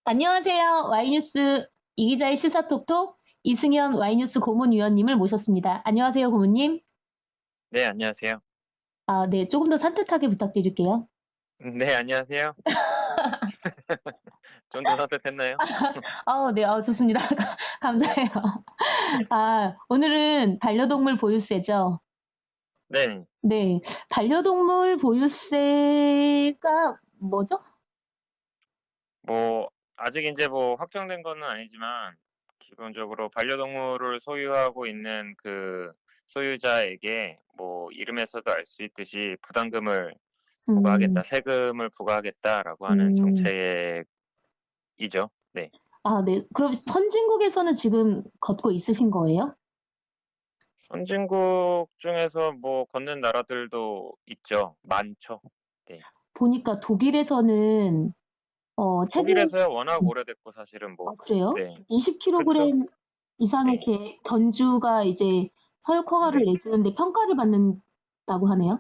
안녕하세요. 와이뉴스 이기자의 시사톡톡 이승현 와이뉴스 고문위원님을 모셨습니다. 안녕하세요, 고문님. 네, 안녕하세요. 네, 조금 더 산뜻하게 부탁드릴게요. 네, 안녕하세요. 좀 더 따뜻했나요? 네, 좋습니다. 감사해요. 오늘은 반려동물 보유세죠. 네, 네, 반려동물 보유세가 뭐죠? 아직 이제 확정된 거는 아니지만, 기본적으로 반려동물을 소유하고 있는 그 소유자에게 이름에서도 알 수 있듯이 부담금을 음, 부과하겠다, 세금을 부과하겠다라고 하는 음, 정책이죠. 네. 네. 그럼 선진국에서는 지금 걷고 있으신 거예요? 선진국 중에서 걷는 나라들도 있죠. 많죠. 네. 보니까 독일에서는, 최근, 독일에서야 워낙 오래됐고, 사실은 그래요? 네. 그쵸? 20kg 이상의 네. 견주가 이제 사육 허가를 네. 내주는데 평가를 받는다고 하네요.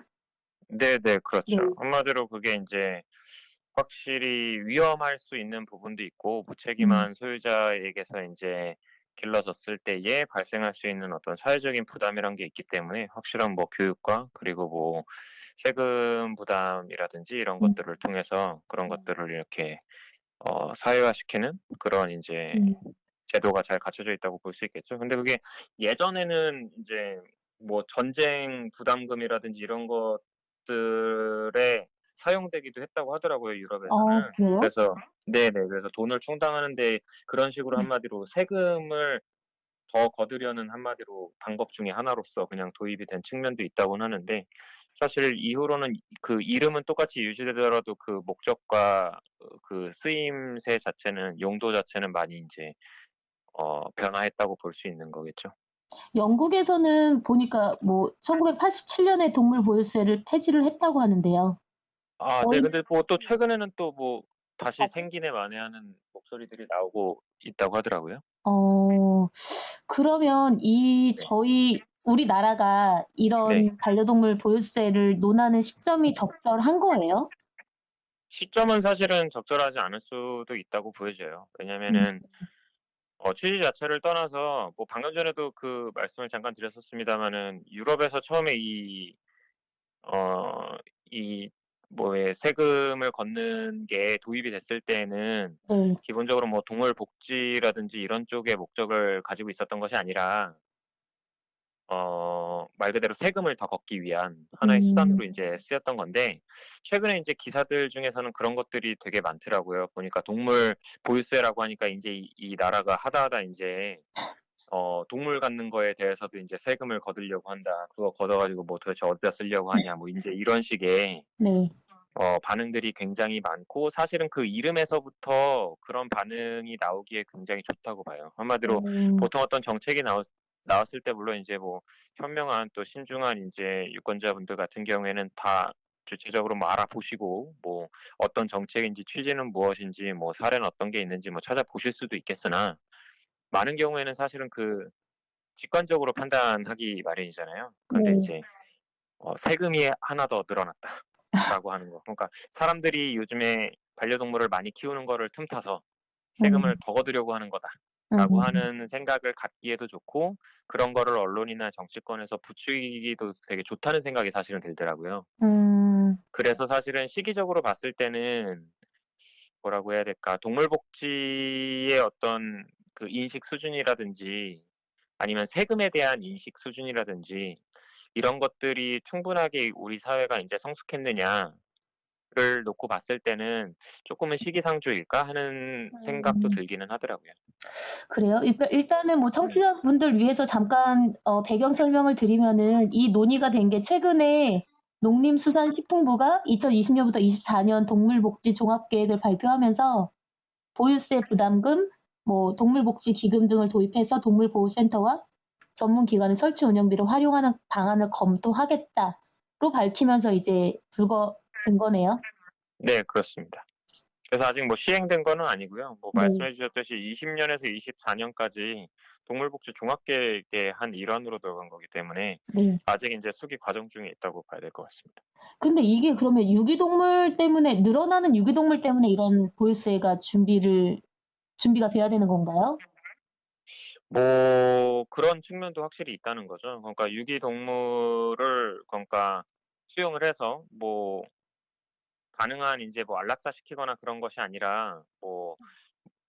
네네, 네. 그렇죠. 한마디로 그게 이제 확실히 위험할 수 있는 부분도 있고, 음, 무책임한 소유자에게서 이제 길러졌을 때에 발생할 수 있는 어떤 사회적인 부담이란 게 있기 때문에 확실한 교육과 그리고 세금 부담이라든지 이런 음, 것들을 통해서 그런 것들을 이렇게 사회화시키는 그런 이제 음. 제도가 잘 갖춰져 있다고 볼 수 있겠죠. 근데 그게 예전에는 이제 전쟁 부담금이라든지 이런 것들에 사용되기도 했다고 하더라고요, 유럽에서는. 그래요? 그래서 네네. 그래서 돈을 충당하는 데 그런 식으로 한마디로 세금을 더 거두려는 한마디로 방법 중에 하나로서 그냥 도입이 된 측면도 있다고는 하는데, 사실 이후로는 그 이름은 똑같이 유지되더라도 그 목적과 그 쓰임새 자체는 용도 자체는 많이 인제 변화했다고 볼 수 있는 거겠죠. 영국에서는 보니까 1987년에 동물 보유세를 폐지를 했다고 하는데요. 네. 저희 근데 또 최근에는 또 다시 다시? 생기네 마네하는 목소리들이 나오고 있다고 하더라고요. 어, 그러면 네. 우리나라가 네. 이런 반려동물 보유세를 논하는 시점이 적절한 거예요? 시점은 사실은 적절하지 않을 수도 있다고 보여져요. 음, 왜냐면은 취지 자체를 떠나서 방금 전에도 그 말씀을 잠깐 드렸었습니다마는 유럽에서 처음에 어 이 세금을 걷는 게 도입이 됐을 때에는 네. 기본적으로 동물 복지라든지 이런 쪽의 목적을 가지고 있었던 것이 아니라 말 그대로 세금을 더 걷기 위한 하나의 음, 수단으로 인제 쓰였던 건데, 최근에 인제 기사들 중에서는 그런 것들이 되게 많더라고요. 보니까 동물 보유세라고 하니까 인제 이 나라가 하다 인제 동물 갖는 거에 대해서도 인제 세금을 거두려고 한다. 그거 걷어 가지고 도대체 어디다 쓰려고 하냐, 인제 이런 식의 네. 반응들이 굉장히 많고, 사실은 그 이름에서부터 그런 반응이 나오기에 굉장히 좋다고 봐요. 한마디로 음, 보통 어떤 정책이 나왔을 때 물론 인제 현명한 또 신중한 인제 유권자분들 같은 경우에는 다 주체적으로 알아보시고 어떤 정책인지 취지는 무엇인지 사례는 어떤 게 있는지 찾아보실 수도 있겠으나, 많은 경우에는 사실은 그 직관적으로 판단하기 마련이잖아요. 그런데 네. 인제 "세금이 하나 더 늘어났다."라고 하는 거. 그러니까 사람들이 요즘에 반려동물을 많이 키우는 거를 틈타서 음, '세금을 더 거두려고 하는 거다.'라고 음, 하는 생각을 갖기에도 좋고, 그런 거를 언론이나 정치권에서 부추기기도 되게 좋다는 생각이 사실은 들더라고요. 음, 그래서 사실은 시기적으로 봤을 때는 뭐라고 해야 될까? 동물 복지의 어떤 그 인식 수준이라든지 아니면 세금에 대한 인식 수준이라든지 이런 것들이 충분하게 우리 사회가 인제 성숙했느냐를 놓고 봤을 때는 '쪼끔은 시기상조일까?' 하는 생각도 음. 들기는 하더라고요. 그래요? 일단은 네. 청취자분들 위해서 잠깐 배경 설명을 드리면은 이 논의가 된 게 최근에 농림수산식품부가 2020년부터 24년 동물복지 종합계획을 발표하면서 보유세 부담금, 동물복지 기금 등을 도입해서 동물보호센터와 전문기관의 설치 운영비를 활용하는 방안을 검토하겠다로 밝히면서 이제 불거진 거네요. 네, 그렇습니다. 그래서 아직 시행된 거는 아니고요. 네. 말씀해 주셨듯이 20 년에서 24 년까지 동물복지 종합계획의 한 일환으로 들어간 거기 때문에 네. 아직 인제 수기 과정 중에 있다고 봐야 될 것 같습니다. 근데 이게 그러면 늘어나는 유기동물 때문에 이런 보유세가 준비를 준비가 돼야 되는 건가요? 뭐 그런 측면도 확실히 있다는 거죠. 그러니까 유기동물을 그러니까 수용을 해서 뭐 가능한 인제 뭐 안락사시키거나 그런 것이 아니라 뭐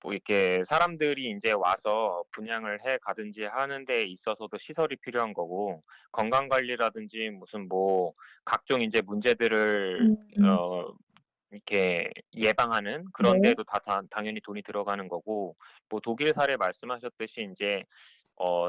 이렇게 사람들이 인제 와서 분양을 해 가든지 하는 데 있어서도 시설이 필요한 거고, 건강 관리라든지 무슨 뭐 각종 인제 문제들을 음. 이렇게 예방하는 그런 네. 데에도 다 당연히 돈이 들어가는 거고, 뭐 독일 사례 말씀하셨듯이 인제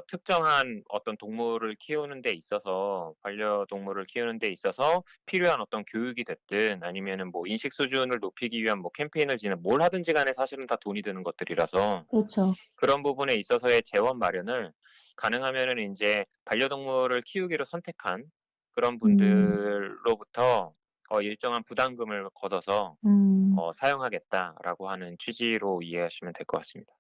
특정한 어떤 동물을 키우는 데 있어서, 반려동물을 키우는 데 있어서 필요한 어떤 교육이 됐든 아니면은 뭐 인식 수준을 높이기 위한 뭐 캠페인을 지는 뭘 하든지 간에 사실은 다 돈이 드는 것들이라서, 그렇죠. 그런 부분에 있어서의 재원 마련을 가능하면은 인제 반려동물을 키우기로 선택한 그런 음. 분들로부터 일정한 부담금을 걷어서 음. 사용하겠다라고 하는 취지로 이해하시면 될 것 같습니다.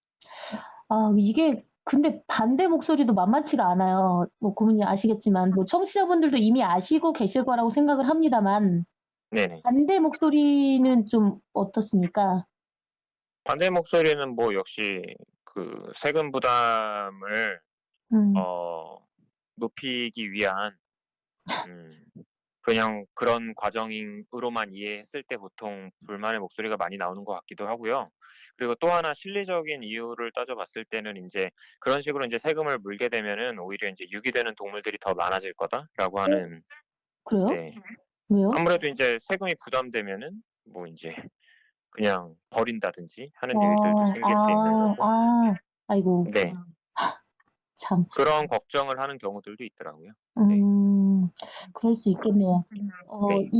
아 이게 근데 반대 목소리도 만만치가 않아요. 뭐 고모님 아시겠지만 뭐 청취자분들도 이미 아시고 계실 거라고 생각을 합니다만 네네. 반대 목소리는 좀 어떻습니까? 반대 목소리는 뭐 역시 그 세금 부담을 음. 어 높이기 위한 음 그냥 그런 과정으로만 이해했을 때 보통 불만의 목소리가 많이 나오는 것 같기도 하고요. 그리고 또 하나 실리적인 이유를 따져 봤을 때는 인제 그런 식으로 인제 세금을 물게 되면은 오히려 인제 '유기되는 동물들이 더 많아질 거다.'라고 어 하는. 그래요? 네. 왜요? 아무래도 인제 세금이 부담되면은 뭐 인제 그냥 버린다든지 하는 일들도 어. 생길 수 있는 아. 거고. 아. 아이고. 네. 참. 그런 걱정을 하는 경우들도 있더라고요. 네. 음. 그럴 수 있겠네요. 네.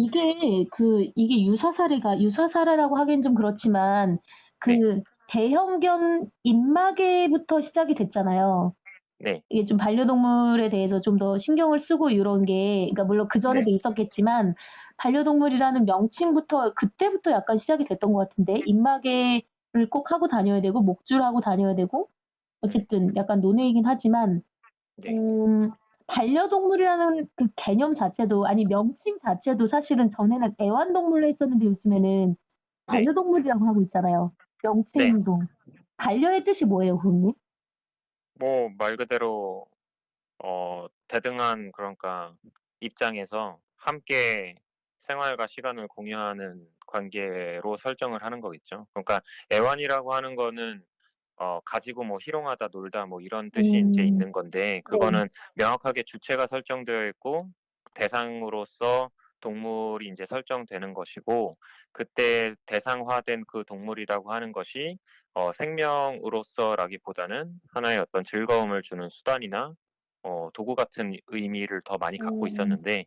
이게 유사 사례라고 하기엔 좀 그렇지만 네. 그 대형견 입마개부터 시작이 됐잖아요. 네. 이게 좀 반려동물에 대해서 좀 더 신경을 쓰고 요런 게 그러니까 물론 네. 그전에도 있었겠지만 반려동물이라는 명칭부터 그때부터 약간 시작이 됐던 것 같은데 입마개를 꼭 하고 다녀야 되고 목줄하고 다녀야 되고 어쨌든 약간 논외이긴 하지만 네. 음 반려동물이라는 그 개념 자체도 아니 명칭 자체도 사실은 전에는 애완동물로 했었는데 요즘에는 네. 반려동물이라고 하고 있잖아요, 네. 명칭도. 반려의 뜻이 뭐예요, 고모님? 뭐 말 그대로 대등한, 그러니까 입장에서 함께 생활과 시간을 공유하는 관계로 설정을 하는 거겠죠. 그러니까 애완이라고 하는 거는 가지고 뭐 희롱하다, 놀다 뭐 이런 뜻이 인제 음. 있는 건데, 네. 그거는 명확하게 주체가 설정되어 있고 대상으로서 동물이 인제 설정되는 것이고, 그때 대상화된 그 동물이라고 하는 것이 생명으로서라기보다는 하나의 어떤 즐거움을 주는 수단이나 도구 같은 의미를 더 많이 갖고 음. 있었는데,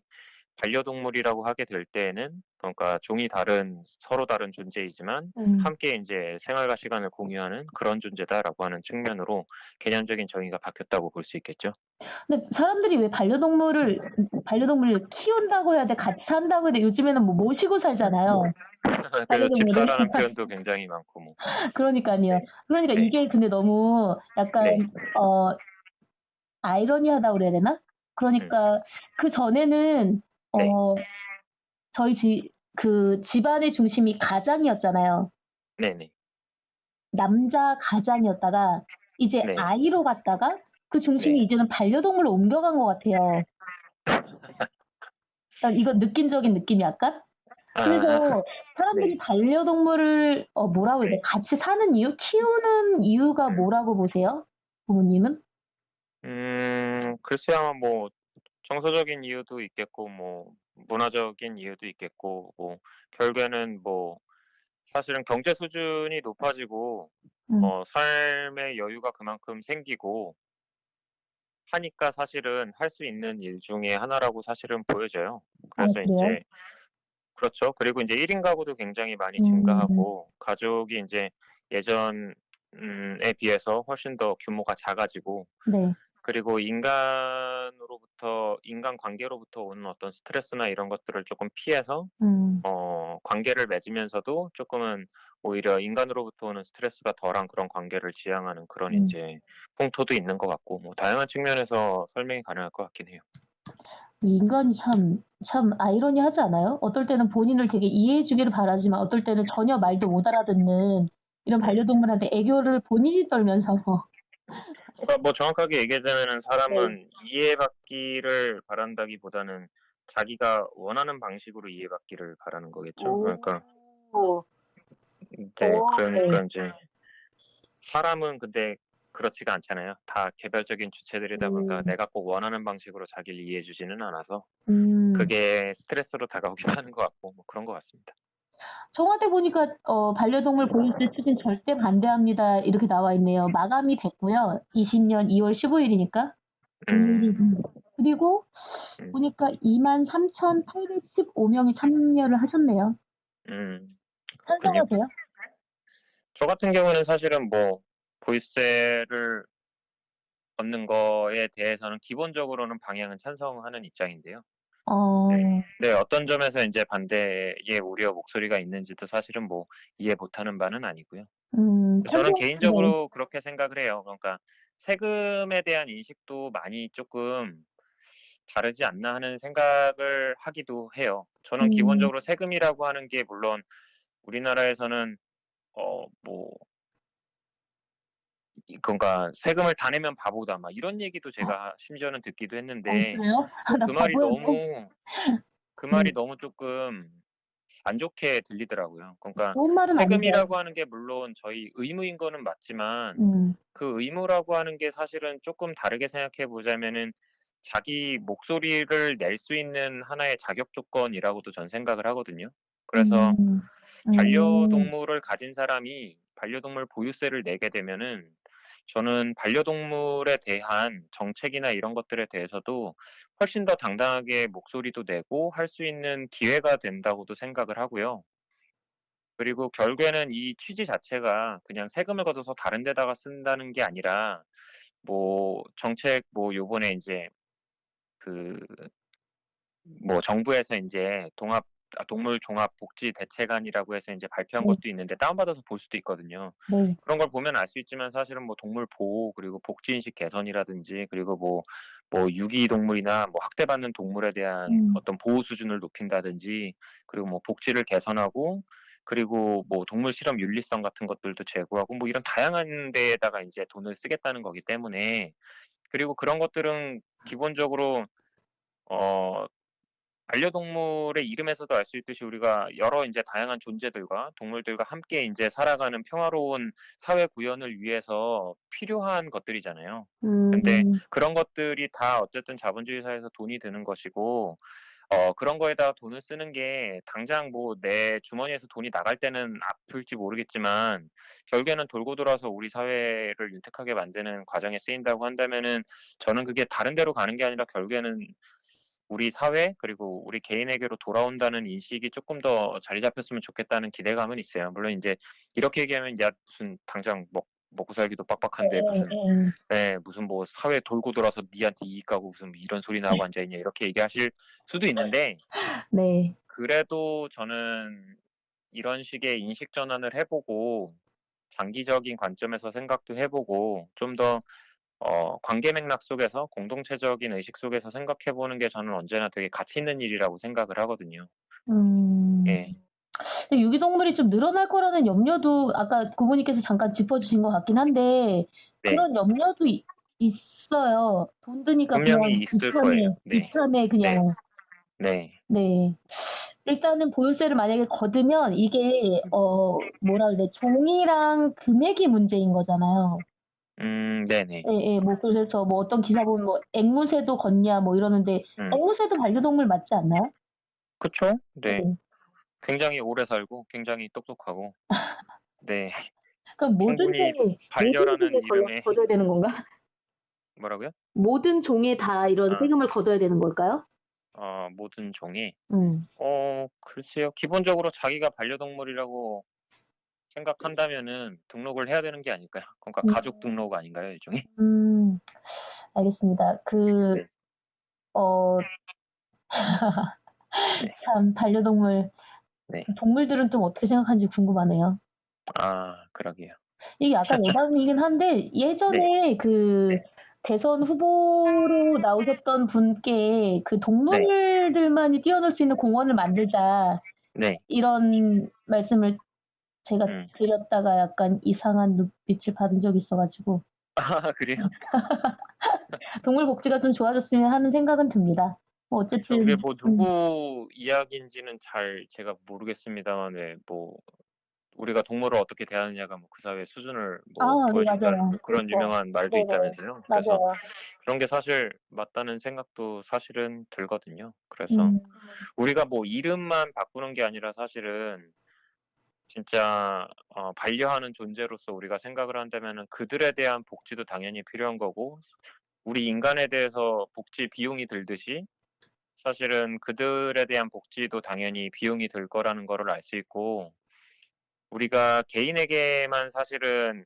반려동물이라고 하게 될 때에는 그러니까 종이 다른 서로 다른 존재이지만 음. 함께 인제 생활과 시간을 공유하는 그런 존재다라고 하는 측면으로 개념적인 정의가 바뀌었다고 볼 수 있겠죠. 근데 사람들이 왜 반려동물을 키운다고 해야 돼, 같이 산다고 해야 돼, 요즘에는 뭐 모시고 살잖아요, 그래서 반려동물을. 집사라는 표현도 굉장히 많고 뭐. 그러니깐요. 네. 그러니까 네. 이게 근데 너무 약간 네. 어 아이러니하다고 그래야 되나? 음. 그러니까 그전에는 네. 어 저희 집안의 중심이 가장이었잖아요. 네네. 남자 가장이었다가 이제 네. 아이로 갔다가 그 중심이 네. 이제는 반려동물로 옮겨간 것 같아요. 그러니까 이건 느낀적인 느낌이 약간? 아. 그래서 사람들이 네. 반려동물을 뭐라고 해야 돼? 네. 같이 사는 이유? 키우는 이유가 음. 뭐라고 보세요? 부모님은? 글쎄요. 아마 뭐 정서적인 이유도 있겠고 뭐 문화적인 이유도 있겠고, 뭐 결국에는 뭐 사실은 경제 수준이 높아지고 음. 삶의 여유가 그만큼 생기고 하니까 사실은 할 수 있는 일 중에 하나라고 사실은 보여져요. 아 그래서 그래요? 인제 그렇죠. 그리고 인제 1인 가구도 굉장히 많이 음. 증가하고 가족이 인제 예전 에 비해서 훨씬 더 규모가 작아지고, 네. 그리고 인간관계로부터 오는 어떤 스트레스나 이런 것들을 쪼끔 피해서 음. 관계를 맺으면서도 쪼끔은 오히려 인간으로부터 오는 스트레스가 덜한 그런 관계를 지향하는 그런 음. 인제 풍토도 있는 것 같고, 뭐 다양한 측면에서 설명이 가능할 것 같긴 해요. 이 인간이 참 아이러니하지 않아요? 어떨 때는 본인을 되게 이해해 주기를 바라지만 어떨 때는 전혀 말도 못 알아듣는 이런 반려동물한테 애교를 본인이 떨면서 그러니까 뭐 정확하게 얘기하자면은 네. 사람은 이해받기를 바란다기보다는 자기가 원하는 방식으로 이해받기를 바라는 거겠죠. 그러니까 오. 네, 네. 그러니까 인제 사람은 근데 그렇지가 않잖아요. 다 개별적인 주체들이다 보니까 음. 내가 꼭 원하는 방식으로 자기를 이해해 주지는 않아서 음. 그게 스트레스로 다가오기도 하는 것 같고 뭐 그런 것 같습니다. 청와대 보니까 반려동물 보유세 추진 절대 반대합니다. 이렇게 나와 있네요. 마감이 됐고요. 20년 2월 15일이니까. 오늘이 음. 그리고 음. 보니까 23,815명이 참여를 하셨네요. 그렇군요. 찬성하세요? 저 같은 경우는 사실은 뭐 보유세를 걷는 거에 대해서는 기본적으로는 방향은 찬성하는 입장인데요. 네. 어. 네, 어떤 점에서 인제 반대의 우려 목소리가 있는지도 사실은 뭐 이해 못하는 바는 아니고요. 저는 네. 개인적으로 그렇게 생각을 해요. 그러니까 '세금에 대한 인식도 많이 쪼끔 다르지 않나.' 하는 생각을 하기도 해요. 저는 음. 기본적으로 세금이라고 하는 게 물론 우리나라에서는 뭐 그러니까 "세금을 다 내면 바보다." 막 이런 얘기도 제가 심지어는 듣기도 했는데 그래요? 전 나 바보였네. 그 네. 말이 너무 쪼끔 안 좋게 들리더라고요. 그러니까 좋은 말은 아니죠. 세금이라고 하는 게 물론 저희 의무인 거는 맞지만 음. 그 의무라고 하는 게 사실은 쪼끔 다르게 생각해 보자면은 자기 목소리를 낼 수 있는 하나의 자격 조건이라고도 전 생각을 하거든요. 그래서 음. 음. 반려동물을 가진 사람이 반려동물 보유세를 내게 되면은 저는 반려동물에 대한 정책이나 이런 것들에 대해서도 훨씬 더 당당하게 목소리도 내고 할 수 있는 기회가 된다고도 생각을 하고요. 그리고 결국에는 이 취지 자체가 그냥 세금을 걷어서 다른 데다가 쓴다는 게 아니라 뭐 정책 뭐 요번에 인제 그 뭐 정부에서 인제 동물 종합 복지 대책안이라고 해서 인제 발표한 네. 것도 있는데 다운받아서 볼 수도 있거든요. 네. 그런 걸 보면 알 수 있지만 사실은 뭐 동물 보호 그리고 복지 인식 개선이라든지 그리고 뭐 유기동물이나 뭐 학대받는 동물에 대한 음. 어떤 보호 수준을 높인다든지 그리고 뭐 복지를 개선하고 그리고 뭐 동물 실험 윤리성 같은 것들도 제고하고 뭐 이런 다양한 데에다가 인제 돈을 쓰겠다는 거기 때문에 그리고 그런 것들은 기본적으로 어 반려동물의 이름에서도 알 수 있듯이 우리가 여러 인제 다양한 존재들과 동물들과 함께 인제 살아가는 평화로운 사회 구현을 위해서 필요한 것들이잖아요. 근데 음. 그런 것들이 다 어쨌든 자본주의 사회에서 돈이 드는 것이고 그런 거에다가 돈을 쓰는 게 당장 뭐 내 주머니에서 돈이 나갈 때는 아플지 모르겠지만 결국에는 돌고 돌아서 우리 사회를 윤택하게 만드는 과정에 쓰인다고 한다면은 저는 그게 다른 데로 가는 게 아니라 결국에는 우리 사회 그리고 우리 개인에게로 돌아온다는 인식이 쪼끔 더 자리 잡혔으면 좋겠다는 기대감은 있어요. 물론 인제 이렇게 얘기하면 "야 무슨 당장 먹고 살기도 빡빡한데 무슨 예예. 무슨 뭐 사회 돌고 돌아서 니한테 이익 가고 무슨 이런 소리나 하고 앉아 있냐." 이렇게 얘기하실 수도 있는데 네. 그래도 저는 이런 식의 인식 전환을 해 보고 장기적인 관점에서 생각도 해 보고 좀 더 관계 맥락 속에서 공동체적인 의식 속에서 생각해 보는 게 저는 언제나 되게 가치 있는 일이라고 생각을 하거든요. 음. 예. 근데 유기동물이 좀 늘어날 거라는 염려도 아까 고모님께서 잠깐 짚어 주신 것 같긴 한데 네. 그런 염려도 있어요. 돈 드니까 분명히 그냥 있을 거예요. 네. 이참에 네. 그냥 네. 네. 일단은 보유세를 만약에 걷으면 이게 뭐라 그래 종이랑 금액이 문제인 거잖아요. 네네. 예예. 뭐 그래서 뭐 어떤 기사 보면 뭐 "앵무새도 걷냐." 뭐 이러는데 음. 앵무새도 반려동물 맞지 않나요? 그쵸. 네. 네. 굉장히 오래 살고 굉장히 똑똑하고 네. 그럼 충분히 모든 반려라는 종에 이름의 걷어야 되는 건가? 뭐라고요? 모든 종에 다 이런 아. 세금을 걷어야 되는 걸까요? 모든 종이 음. 글쎄요. 기본적으로 자기가 반려동물이라고 생각한다면은 등록을 해야 되는 게 아닐까요? 그러니까 음. 가족 등록 아닌가요, 일종의? 음. 알겠습니다. 네. 어 네. 참 반려동물 네. 동물들은 좀 어떻게 생각하는지 궁금하네요. 그러게요. 이게 약간 예담이긴 한데 네. 예전에 네. 대선 후보로 나오셨던 분께 그 네. "동물들만이 뛰어놀 수 있는 공원을 만들자." 네. 이런 말씀을 제가 음. 드렸다가 약간 이상한 눈빛을 받은 적이 있어 가지고 아 그래요? 동물 복지가 좀 좋아졌으면 하는 생각은 듭니다. 뭐 그쵸. 그게 어쨌든 뭐 누구 이야기인지는 잘 제가 모르겠습니다만 네 뭐 우리가 동물을 어떻게 대하느냐가 뭐 그 사회의 수준을 아 뭐 네 보여준다는 맞아요. 뭐 그런 그렇죠. 유명한 말도 네네. 있다면서요. 그래서 맞아요. 그런 게 사실 맞다는 생각도 사실은 들거든요. 그래서 음. 우리가 뭐 이름만 바꾸는 게 아니라 사실은 진짜 반려하는 존재로서 우리가 생각을 한다면은 그들에 대한 복지도 당연히 필요한 거고 우리 인간에 대해서 복지 비용이 들듯이 사실은 그들에 대한 복지도 당연히 비용이 들 거라는 거를 알 수 있고 우리가 개인에게만 사실은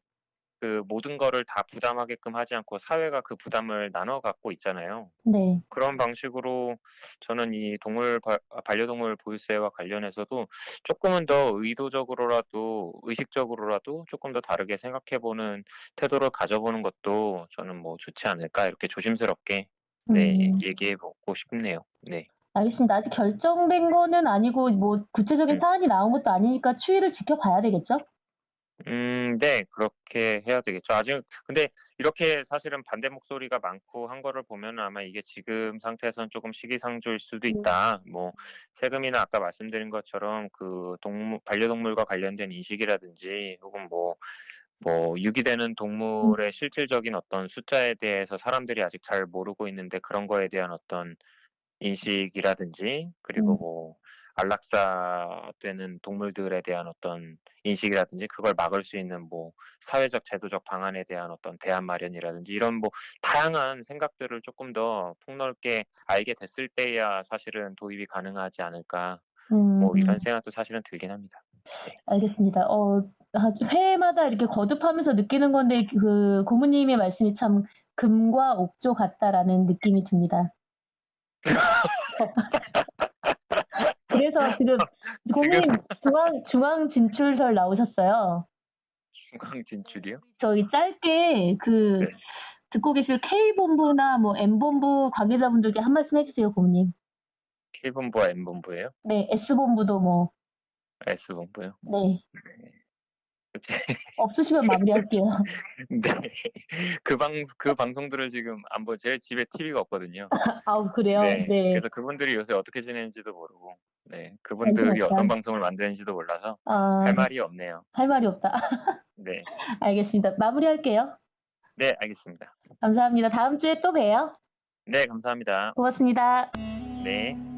그 모든 거를 다 부담하게끔 하지 않고 사회가 그 부담을 나눠 갖고 있잖아요. 네. 그런 방식으로 저는 이 반려동물 보유세와 관련해서도 쪼끔은 더 의도적으로라도 의식적으로라도 쪼끔 더 다르게 생각해 보는 태도를 가져보는 것도 저는 뭐 '좋지 않을까.' 이렇게 조심스럽게 네 음. 얘기해 보고 싶네요. 네. 알겠습니다. 아직 결정된 거는 아니고 뭐 구체적인 음. 사안이 나온 것도 아니니까 추이를 지켜봐야 되겠죠? 네. 그렇게 해야 되겠죠. 아직 근데 이렇게 사실은 반대 목소리가 많고 한 거를 보면은 아마 이게 지금 상태에서는 쪼금 시기상조일 수도 있다. 뭐 세금이나 아까 말씀드린 것처럼 그 반려동물과 관련된 인식이라든지 혹은 뭐 유기되는 음. 동물의 실질적인 어떤 숫자에 대해서 사람들이 아직 잘 모르고 있는데 그런 거에 대한 어떤 인식이라든지 그리고 음. 뭐 안락사되는 동물들에 대한 어떤 인식이라든지 그걸 막을 수 있는 뭐 사회적 제도적 방안에 대한 어떤 대안 마련이라든지 이런 뭐 다양한 생각들을 쪼끔 더 폭넓게 알게 됐을 때야 사실은 도입이 가능하지 않을까 뭐 음. 이런 생각도 사실은 들긴 합니다. 네. 알겠습니다. 아주 회마다 이렇게 거듭하면서 느끼는 건데 그 고모님의 말씀이 참 "금과 옥조 같다."라는 느낌이 듭니다. 그래서 지금 지금 고모님 중앙 진출설 나오셨어요. 중앙 진출이요? 저희 짧게 그 네. 듣고 계실 K본부나 뭐 M본부 관계자분들께 한 말씀 해 주세요, 고모님. K본부와 M본부예요? 네. S본부도 뭐 S본부요? 네. 네. 그치. 없으시면 마무리할게요. 네. 그 방송들을 지금 안 보고 제 집에 TV가 없거든요. 아우 그래요? 네. 네. 그래서 그분들이 요새 어떻게 지내는지도 모르고 네 그분들이 어떤 잠시만요. 방송을 만드는지도 몰라서 아 할 말이 없네요. 할 말이 없다. 네. 알겠습니다. 마무리할게요. 네 알겠습니다. 감사합니다. 다음 주에 또 봬요. 네 감사합니다. 고맙습니다. 네.